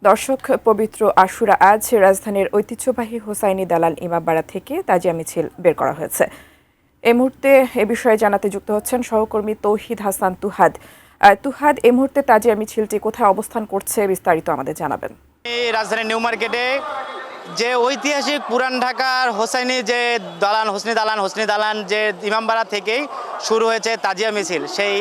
দর্শক, পবিত্র আশুরা আজ রাজধানীর ঐতিহ্যবাহী হোসাইনি দালান ইমামবাড়া থেকে তাজিয়া মিছিল বের করা হয়েছে। এই মুহূর্তে এ বিষয়ে জানাতে যুক্ত হচ্ছেন সহকর্মী তৌহিদ হাসান তুহাদ। তুহাদ, এই মুহূর্তে তাজিয়া মিছিলটি কোথায় অবস্থান করছে বিস্তারিত আমাদের জানাবেন। রাজধানীর নিউ মার্কেটে যে ঐতিহাসিক পুরান ঢাকার হোসাইনি যে হোসনি দালান যে ইমামবাড়া থেকেই শুরু হয়েছে তাজিয়া মিছিল, সেই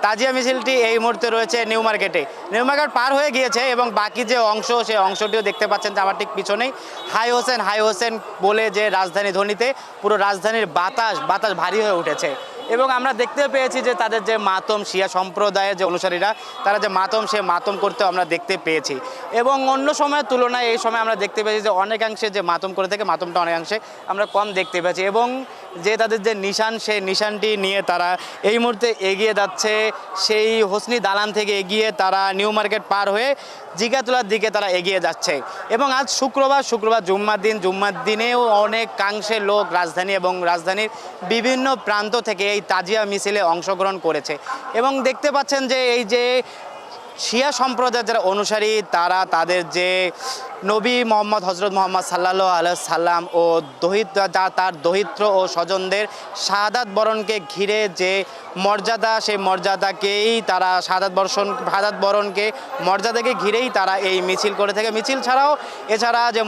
তাজিয়া মিছিলটি এই মুহূর্তে রয়েছে নিউ মার্কেটে। নিউ মার্কেট পার হয়ে গিয়েছে এবং বাকি যে অংশ, সেই অংশটিও দেখতে পাচ্ছেন যে আমার ঠিক পিছনেই হাই হোসেন বলে যে রাজধানী ধ্বনিতে পুরো রাজধানীর বাতাস ভারী হয়ে উঠেছে। এবং আমরা দেখতে পেয়েছি যে তাদের যে মাতম, শিয়া সম্প্রদায়ের যে অনুসারীরা, তারা যে মাতম করতেও আমরা দেখতে পেয়েছি। এবং অন্য সময়ের তুলনায় এই সময় আমরা দেখতে পেয়েছি যে অনেকাংশে যে মাতম করে থাকে, মাতমটা অনেকাংশে আমরা কম দেখতে পেয়েছি। এবং যে তাদের যে নিশান, সেই নিশানটি নিয়ে তারা এই মুহূর্তে এগিয়ে যাচ্ছে। সেই হোসনি দালান থেকে এগিয়ে তারা নিউ মার্কেট পার হয়ে জিগাতলার দিকে তারা এগিয়ে যাচ্ছে। এবং আজ শুক্রবার জুম্মার দিনেও অনেকাংশে লোক রাজধানী এবং রাজধানীর বিভিন্ন প্রান্ত থেকে এই তাজিয়া মিছিলে অংশগ্রহণ করেছে। এবং দেখতে পাচ্ছেন যে এই যে শিয়া সম্প্রদায়ের যারা অনুসারী, তারা তাদের যে নবী মোহাম্মদ হজরত মোহাম্মদ সাল্লাল্লাহু আলাইহি সাল্লাম ও তার দহিত্র ও স্বজনদের শাহাদাত বরণকে ঘিরে যে মর্যাদা, সেই মর্যাদাকেই তারা মর্যাদাকে ঘিরেই তারা এই মিছিল করে থাকে। মিছিল এছাড়া যে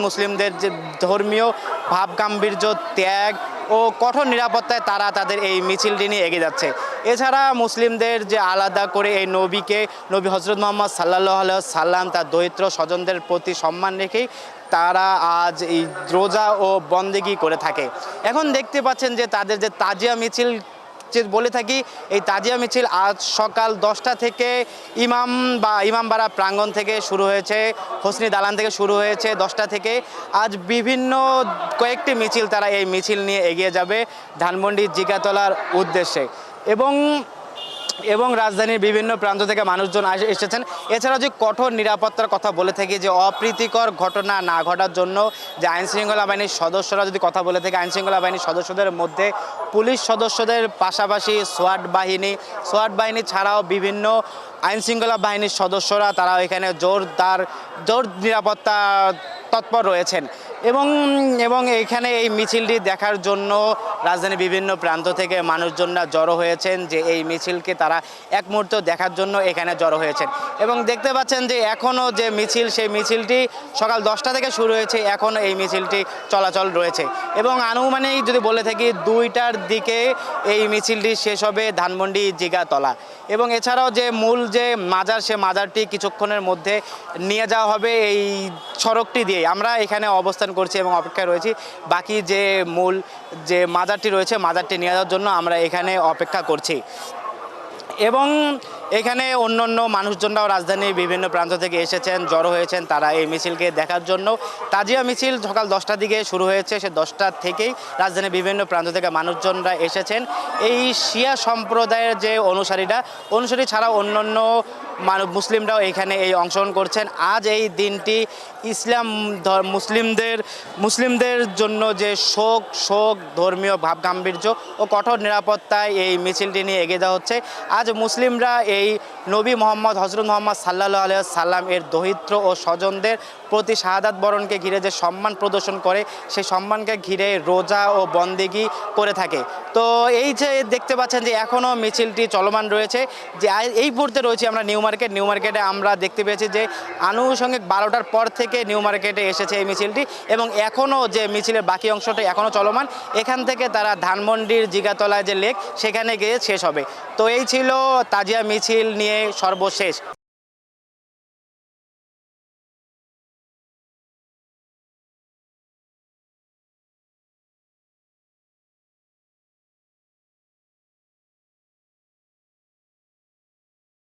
মুসলিমদের যে ধর্মীয় ভাবগাম্ভীর্য, ত্যাগ ও কঠোর নিরাপত্তায় তারা তাদের এই মিছিলটি নিয়ে এগিয়ে যাচ্ছে। এছাড়া মুসলিমদের যে আলাদা করে এই নবী হজরত মোহাম্মদ সাল্লাল্লাহু আলাইহি সাল্লাম তার দরিদ্র স্বজনদের প্রতি সম্মান রেখেই তারা আজ এই রোজা ও বন্দেগি করে থাকে। এখন দেখতে পাচ্ছেন যে তাদের যে তাজিয়া মিছিল বলে থাকি, এই তাজিয়া মিছিল আজ সকাল 10টা থেকে ইমামবাড়া প্রাঙ্গণ থেকে শুরু হয়েছে, হোসনি দালান থেকে শুরু হয়েছে 10টা থেকে। আজ বিভিন্ন কয়েকটি মিছিল, তারা এই মিছিল নিয়ে এগিয়ে যাবে ধানমন্ডি জিগাতলার উদ্দেশ্যে। এবং রাজধানীর বিভিন্ন প্রান্ত থেকে মানুষজন এসেছেন। এছাড়াও যে কঠোর নিরাপত্তার কথা বলে থাকি, যে অপ্রীতিকর ঘটনা না ঘটার জন্য যে আইনশৃঙ্খলা বাহিনীর সদস্যরা যদি কথা বলে থাকে, আইনশৃঙ্খলা বাহিনীর সদস্যদের মধ্যে পুলিশ সদস্যদের পাশাপাশি সোয়াট বাহিনী ছাড়াও বিভিন্ন আইনশৃঙ্খলা বাহিনীর সদস্যরা তারা এখানে জোর নিরাপত্তা তৎপর রয়েছেন। এবং এখানে এই মিছিলটি দেখার জন্য রাজধানীর বিভিন্ন প্রান্ত থেকে মানুষজনরা জড়ো হয়েছেন, যে এই মিছিলকে তারা এক মুহূর্ত দেখার জন্য এখানে জড়ো হয়েছেন। এবং দেখতে পাচ্ছেন যে এখনও যে মিছিল, সেই মিছিলটি সকাল 10টা থেকে শুরু হয়েছে, এখনও এই মিছিলটি চলাচল রয়েছে। এবং আনুমানিক যদি বলে থাকি 2টার দিকে এই মিছিলটি শেষ হবে ধানমন্ডি জিগাতলা। এবং এছাড়াও যে মূল যে মাজার, সে মাজারটি কিছুক্ষণের মধ্যে নিয়ে যাওয়া হবে এই সড়কটি দিয়ে। আমরা এখানে অবস্থান করছি এবং অপেক্ষায় রয়েছি বাকি যে মূল যে মাজারটি রয়েছে, মাজারটি নিয়ে যাওয়ার জন্য আমরা এখানে অপেক্ষা করছি। এবং এখানে অন্য মানুষজনরাও রাজধানীর বিভিন্ন প্রান্ত থেকে এসেছেন, জড়ো হয়েছেন তারা এই মিছিলকে দেখার জন্য। তাজিয়া মিছিল সকাল 10টার দিকে শুরু হয়েছে, সে 10টা থেকেই রাজধানীর বিভিন্ন প্রান্ত থেকে মানুষজনরা এসেছেন। এই শিয়া সম্প্রদায়ের যে অনুসারী ছাড়াও অন্যান্য মুসলিমরাও এখানে এই অংশগ্রহণ করছেন। আজ এই দিনটি মুসলিমদের জন্য যে শোক, ধর্মীয় ভাবগাম্ভীর্য ও কঠোর নিরাপত্তায় এই মিছিলটি নিয়ে এগিয়ে যাওয়া হচ্ছে। আজ মুসলিমরা এই নবী মোহাম্মদ হজরত মোহাম্মদ সাল্লাল্লাহু আলাইহি সাল্লাম এর দহিত্র ও স্বজনদের প্রতি শাহাদাত বরণকে ঘিরে যে সম্মান প্রদর্শন করে, সেই সম্মানকে ঘিরে রোজা ও বন্দেগি করে থাকে। তো এই যে দেখতে পাচ্ছেন যে এখনও মিছিলটি চলমান রয়েছে। যে এই মুহূর্তে রয়েছে আমরা নিউ মার্কেটে আমরা দেখতে পেয়েছি যে আনুষঙ্গিক 12টার পর থেকে নিউ মার্কেটে এসেছে এই মিছিলটি। এবং এখনও যে মিছিলের বাকি অংশটা এখনও চলমান, এখান থেকে তারা ধানমন্ডির জিগাতলায় যে লেক, সেখানে গিয়ে শেষ হবে। তো এই ছিল তাজিয়া মিছিল নিয়ে সর্বশেষ।